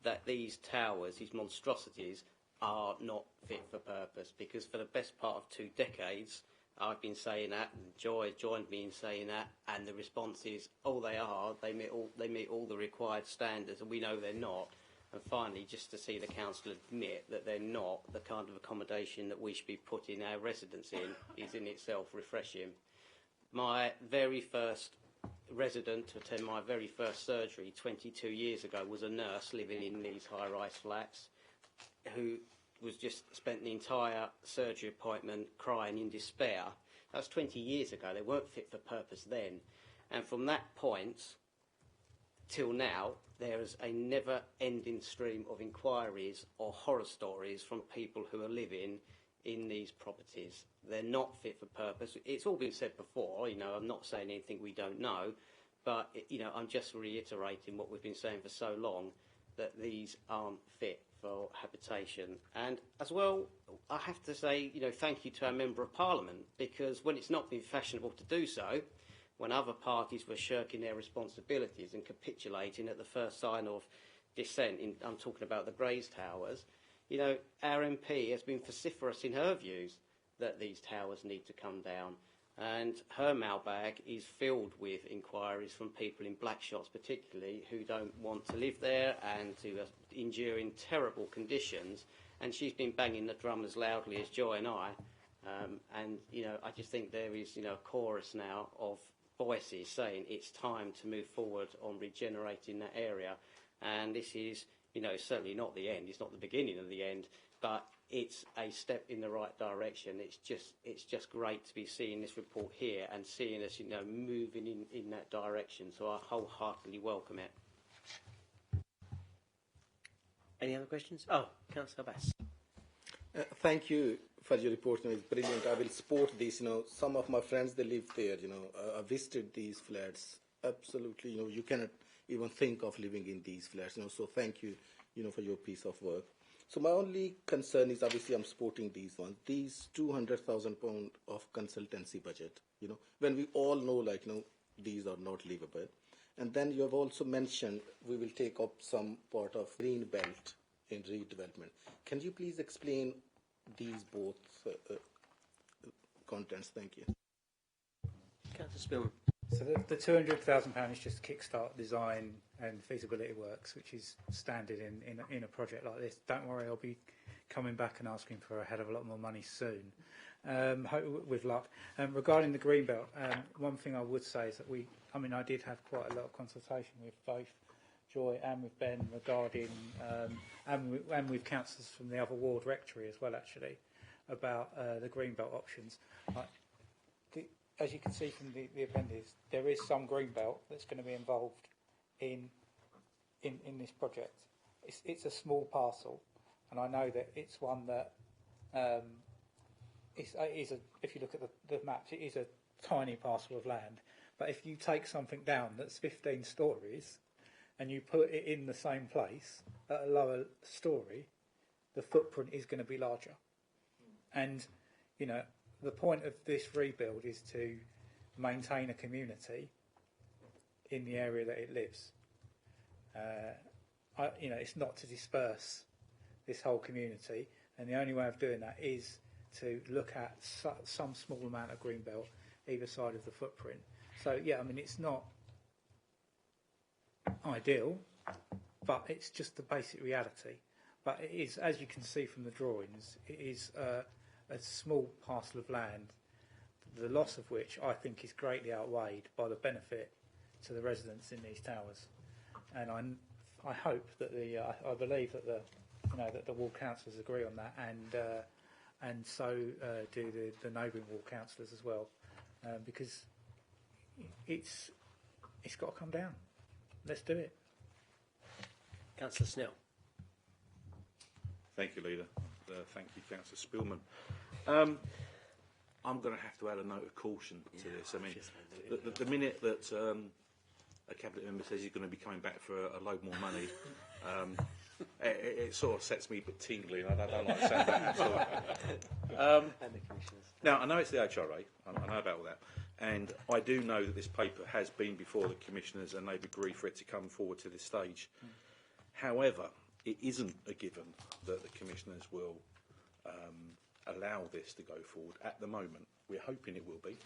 that these towers, these monstrosities, are not fit for purpose, because for the best part of 2 decades I've been saying that, and Joy joined me in saying that, and the response is, oh, they meet all the required standards, and we know they're not. And finally, just to see the council admit that they're not the kind of accommodation that we should be putting our residents in is in itself refreshing. My very first resident to attend my very first surgery 22 years ago was a nurse living in these high-rise flats who was just spent the entire surgery appointment crying in despair. That was 20 years ago. They weren't fit for purpose then. And from that point till now, there is a never-ending stream of inquiries or horror stories from people who are living in these properties. They're not fit for purpose. It's all been said before, you know, I'm not saying anything we don't know, but, you know, I'm just reiterating what we've been saying for so long, that these aren't fit for habitation. And as well, I have to say, you know, thank you to our Member of Parliament, because when it's not been fashionable to do so, when other parties were shirking their responsibilities and capitulating at the first sign of dissent, I'm talking about the Grays Towers, you know, our MP has been vociferous in her views that these towers need to come down. And her mailbag is filled with inquiries from people in Blackshots particularly who don't want to live there and who are enduring terrible conditions. And she's been banging the drum as loudly as Joy and I. And, you know, I just think there is, you know, a chorus now of voices saying it's time to move forward on regenerating that area. And this is, you know, certainly not the end. It's not the beginning of the end, but it's a step in the right direction. It's just great to be seeing this report here and seeing us, you know, moving in that direction. So I wholeheartedly welcome it. Any other questions? Oh, Councillor Bass. Thank you for your report. You know, it's brilliant. I will support this. You know, some of my friends, they live there. You know, I visited these flats. Absolutely, you know, you cannot even think of living in these flats. You know, so thank you, you know, for your piece of work. So my only concern is, obviously, I'm supporting these ones. These £200,000 of consultancy budget. You know, when we all know, like, you know, these are not livable. And then you have also mentioned we will take up some part of green belt in redevelopment. Can you please explain these both contents? Thank you. Councillor Spillman. So the £200,000 is just kickstart design and feasibility works, which is standard in a project like this. Don't worry, I'll be coming back and asking for a hell of a lot more money soon, with luck. Regarding the Greenbelt, one thing I would say is that I did have quite a lot of consultation with both Joy and with Ben regarding, and with councillors from the other ward rectory as well, actually, about the Greenbelt options. As you can see from the appendix, there is some greenbelt that's going to be involved in this project. It's a small parcel, and I know that it's one that if you look at the maps, it is a tiny parcel of land. But if you take something down that's 15 stories and you put it in the same place at a lower story, the footprint is going to be larger. And, you know, the point of this rebuild is to maintain a community in the area that it lives. It's not to disperse this whole community, and the only way of doing that is to look at some small amount of greenbelt either side of the footprint. So, yeah, I mean, it's not ideal, but it's just the basic reality. But it is, as you can see from the drawings, it is a small parcel of land, the loss of which I think is greatly outweighed by the benefit to the residents in these towers. And I hope that I believe that the ward councillors agree on that, and so do the neighbouring ward councillors as well, because it's got to come down. Let's do it. Councillor Snell. Thank you, Leader. Thank you, Councillor Spillman. I'm going to have to add a note of caution to this. I mean, the minute that a cabinet member says he's going to be coming back for a load more money, it sort of sets me a bit tingly, and I don't like saying that at all. Now, I know it's the HRA. I know about all that. And I do know that this paper has been before the commissioners and they've agreed for it to come forward to this stage. However, it isn't a given that the commissioners will allow this to go forward at the moment. We're hoping it will be,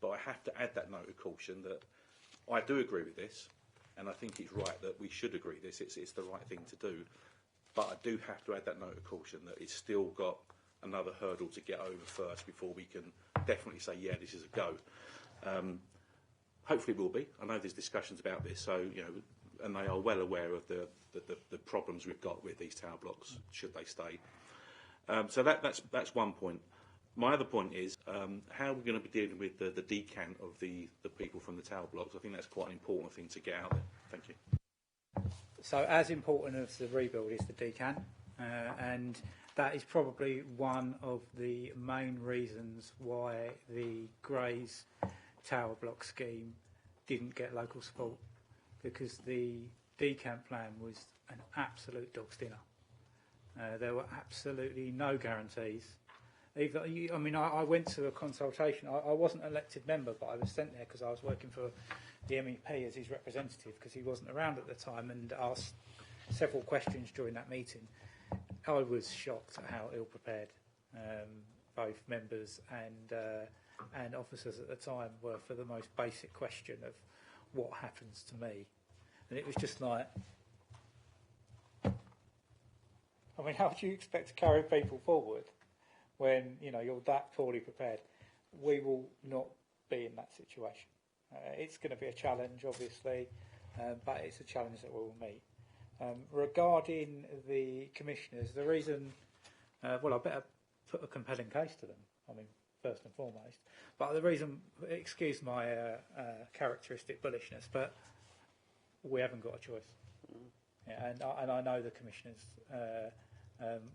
but I have to add that note of caution that I do agree with this, and I think it's right that we should agree this. It's the right thing to do, but I do have to add that note of caution that it's still got another hurdle to get over first before we can definitely say, yeah, this is a go. Hopefully it will be. I know there's discussions about this, so, you know, and they are well aware of the problems we've got with these tower blocks, should they stay. So that's one point. My other point is how we're going to be dealing with the decant of the people from the tower blocks. I think that's quite an important thing to get out there. Thank you. So as important as the rebuild is the decant, and that is probably one of the main reasons why the Grays tower block scheme didn't get local support, because the decant plan was an absolute dog's dinner. There were absolutely no guarantees. I went to a consultation. I wasn't an elected member, but I was sent there because I was working for the MEP as his representative, because he wasn't around at the time, and asked several questions during that meeting. I was shocked at how ill prepared both members and officers at the time were for the most basic question of what happens to me. And it was just like, I mean, how do you expect to carry people forward when, you know, you're that poorly prepared? We will not be in that situation. It's going to be a challenge, obviously, but it's a challenge that we will meet. Regarding the commissioners, the reason, I better put a compelling case to them, I mean, first and foremost. But the reason, excuse my characteristic bullishness, but we haven't got a choice. Yeah, and I know the commissioners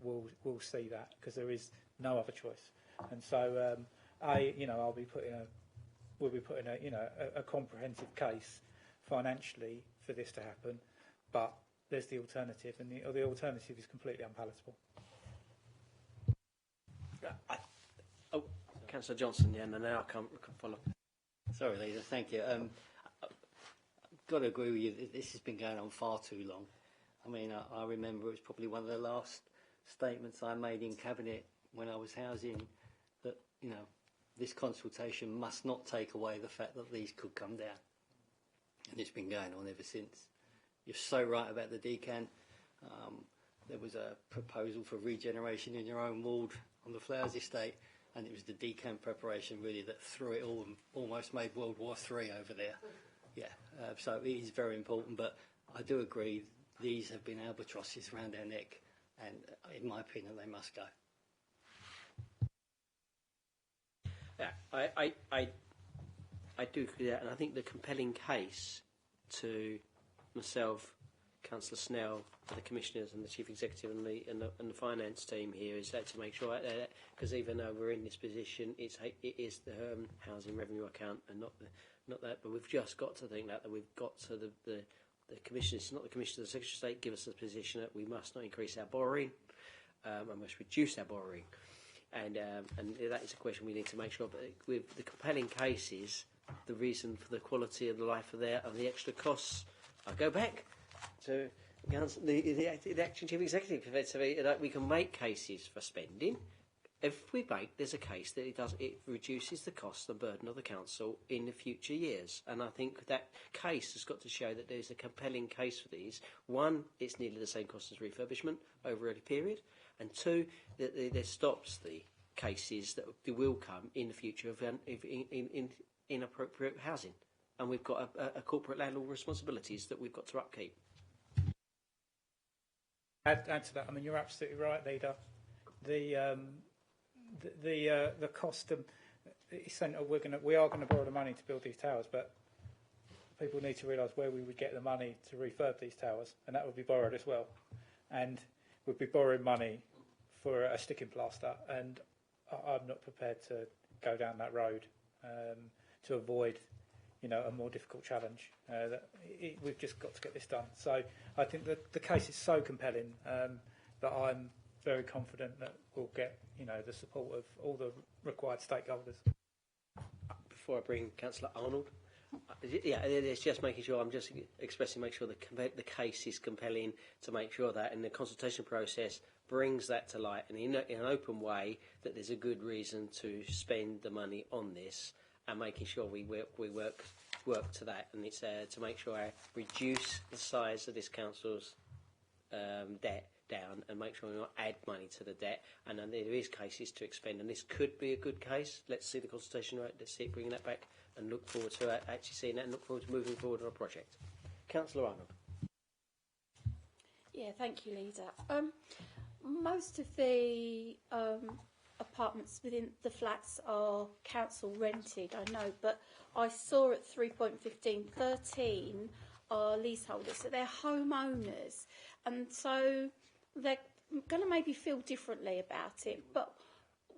will see that, because there is no other choice. And so we'll be putting a comprehensive case financially for this to happen, but there's the alternative, and the alternative is completely unpalatable. Councillor Johnson, yeah, and then I can follow. Sorry, Leader, thank you. I've got to agree with you, this has been going on far too long. I mean, I remember it was probably one of the last statements I made in Cabinet when I was housing, that, you know, this consultation must not take away the fact that these could come down. And it's been going on ever since. You're so right about the decant. There was a proposal for regeneration in your own ward on the Flowers estate, and it was the decant preparation really that threw it all and almost made World War III over there. Yeah, so it is very important, but I do agree these have been albatrosses around our neck, and in my opinion they must go. Yeah, I do agree with that, and I think the compelling case to myself, Councillor Snell, the commissioners and the chief executive and the finance team here is that to make sure that, because even though we're in this position, it is the housing revenue account and not that. But we've just got to think that we've got to the commissioners, not the commissioners, the Secretary of State, give us a position that we must not increase our borrowing, and must reduce our borrowing, and that is a question we need to make sure. But with the compelling cases, the reason for the quality of the life of the extra costs, I go back to the acting chief executive, that we can make cases for spending. If we make, there's a case that it reduces the cost and burden of the council in the future years, and I think that case has got to show that there's a compelling case for these. One, it's nearly the same cost as refurbishment over a period, and two, that there stops the cases that will come in the future of in inappropriate housing, and we've got a corporate landlord responsibilities that we've got to upkeep. Add to that, I mean, you're absolutely right, Leader. The cost of we are going to borrow the money to build these towers, but people need to realise where we would get the money to refurb these towers, and that would be borrowed as well, and we'd be borrowing money for a sticking plaster, and I'm not prepared to go down that road to avoid, you know, a more difficult challenge. We've just got to get this done. So I think that the case is so compelling that I'm very confident that we'll get, you know, the support of all the required stakeholders. Before I bring Councillor Arnold, yeah, it's just making sure, I'm just expressing, make sure the case is compelling, to make sure that in the consultation process brings that to light, and in an open way, that there's a good reason to spend the money on this, and making sure we work to that, and it's to make sure I reduce the size of this council's debt down and make sure we not add money to the debt. And then there is cases to expend, and this could be a good case. Let's see the consultation rate. Let's see it bringing that back, and look forward to actually seeing that, and look forward to moving forward on a project. Councillor Arnold. Yeah, thank you, Leader. Most of the apartments within the flats are council rented, I know, but I saw at 3.15, 13 are leaseholders, so they're homeowners, and so they're going to maybe feel differently about it. But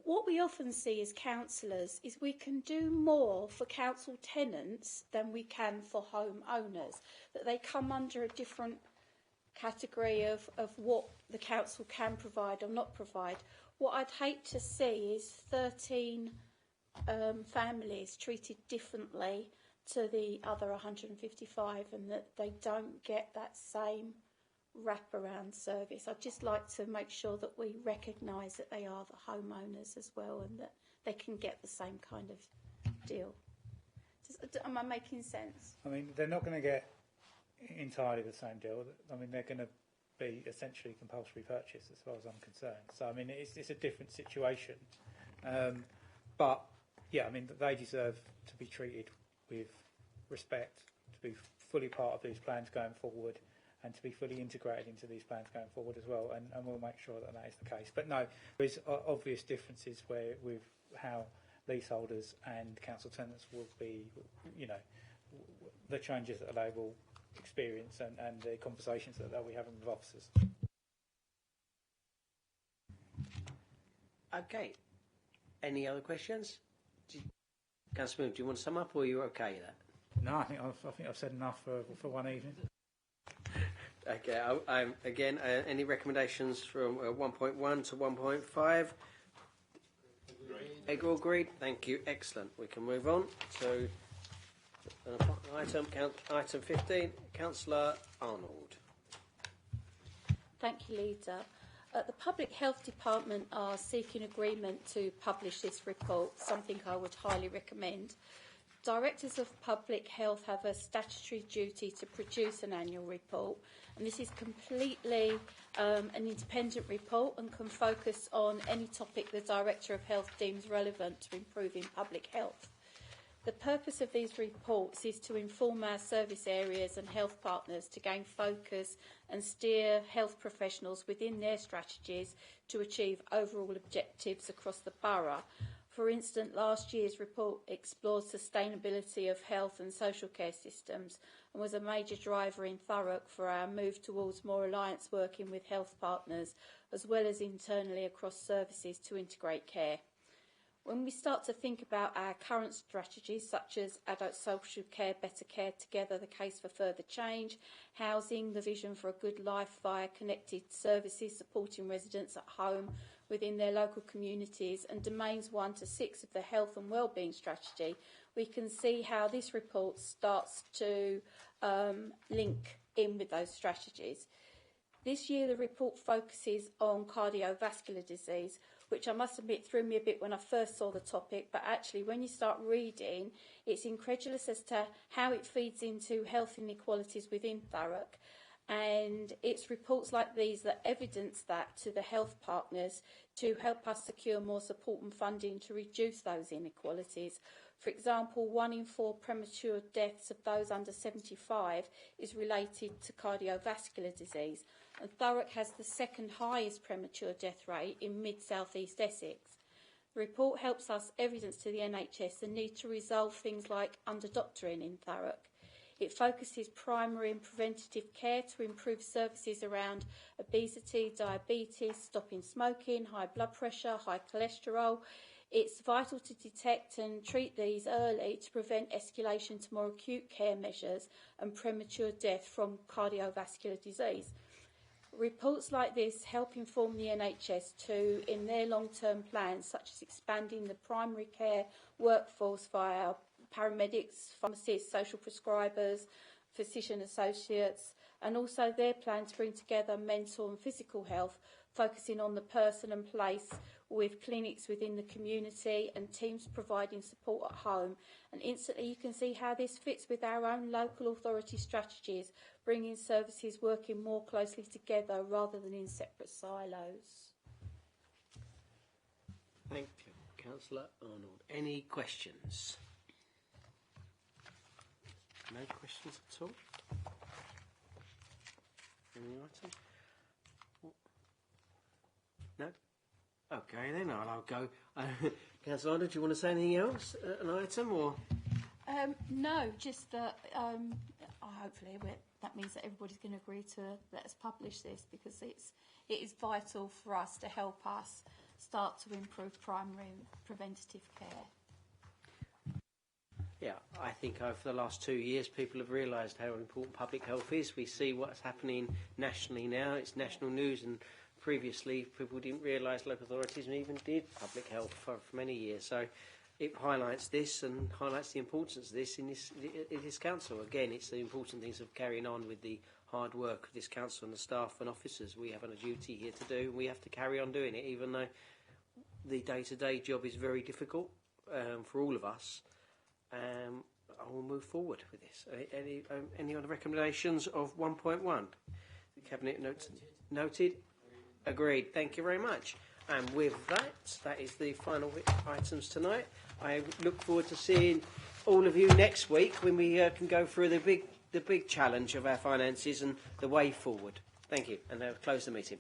what we often see as councillors is we can do more for council tenants than we can for homeowners, that they come under a different category of what the council can provide or not provide. What I'd hate to see is 13 families treated differently to the other 155, and that they don't get that same wraparound service. I'd just like to make sure that we recognise that they are the homeowners as well, and that they can get the same kind of deal. Am I making sense? I mean, they're not going to get entirely the same deal. I mean, they're going to be essentially compulsory purchase as far as I'm concerned. So, I mean, it's a different situation. But, yeah, I mean, they deserve to be treated with respect, to be fully part of these plans going forward, and to be fully integrated into these plans going forward as well. And we'll make sure that that is the case. But no, there's obvious differences with how leaseholders and council tenants will be, you know, the changes that they will experience and the conversations that they'll be having with officers. Okay. Any other questions? Councillor Moon, do you want to sum up, or are you okay with that? No, I think I've said enough for one evening. Okay. Again, any recommendations from 1.1 to 1.5? Agreed. Thank you. Excellent. We can move on to item 15. Councillor Arnold. Thank you, Leader. The Public Health Department are seeking agreement to publish this report, something I would highly recommend. Directors of Public Health have a statutory duty to produce an annual report, and this is completely an independent report and can focus on any topic the Director of Health deems relevant to improving public health. The purpose of these reports is to inform our service areas and health partners to gain focus and steer health professionals within their strategies to achieve overall objectives across the borough. For instance, last year's report explored sustainability of health and social care systems and was a major driver in Thurrock for our move towards more alliance working with health partners, as well as internally across services to integrate care. When we start to think about our current strategies, such as adult social care, better care together, the case for further change, housing, the vision for a good life via connected services, supporting residents at home within their local communities, and domains 1 to 6 of the health and wellbeing strategy, we can see how this report starts to link in with those strategies. This year, the report focuses on cardiovascular disease, which I must admit threw me a bit when I first saw the topic, but actually when you start reading, it's incredulous as to how it feeds into health inequalities within Thurrock. And it's reports like these that evidence that to the health partners to help us secure more support and funding to reduce those inequalities. For example, 1 in 4 premature deaths of those under 75 is related to cardiovascular disease, and Thurrock has the second highest premature death rate in mid-south east Essex. The report helps us evidence to the NHS the need to resolve things like under-doctoring in Thurrock. It focuses primary and preventative care to improve services around obesity, diabetes, stopping smoking, high blood pressure, high cholesterol. It's vital to detect and treat these early to prevent escalation to more acute care measures and premature death from cardiovascular disease. Reports like this help inform the NHS too in their long-term plans, such as expanding the primary care workforce via paramedics, pharmacists, social prescribers, physician associates, and also their plan to bring together mental and physical health focusing on the person and place, with clinics within the community and teams providing support at home. And instantly you can see how this fits with our own local authority strategies, bringing services working more closely together rather than in separate silos. Thank you, Councillor Arnold. Any questions? No questions at all? Any item? No? Okay, then I'll go. Councillor Arnold, do you want to say anything else? An item or? No, just that hopefully that means that everybody's going to agree to let us publish this, because it is vital for us to help us start to improve primary preventative care. Yeah, I think over the last 2 years people have realised how important public health is. We see what's happening nationally now. It's national news, and previously people didn't realise local authorities even did public health for many years. So it highlights this and highlights the importance of this in this council. Again, it's the important things of carrying on with the hard work of this council and the staff and officers. We have a duty here to do, and we have to carry on doing it, even though the day-to-day job is very difficult for all of us. I will move forward with this. Any other recommendations of 1.1? The Cabinet noted. Agreed. Thank you very much. And with that is the final items tonight. I look forward to seeing all of you next week when we can go through the big challenge of our finances and the way forward. Thank you, and I'll close the meeting.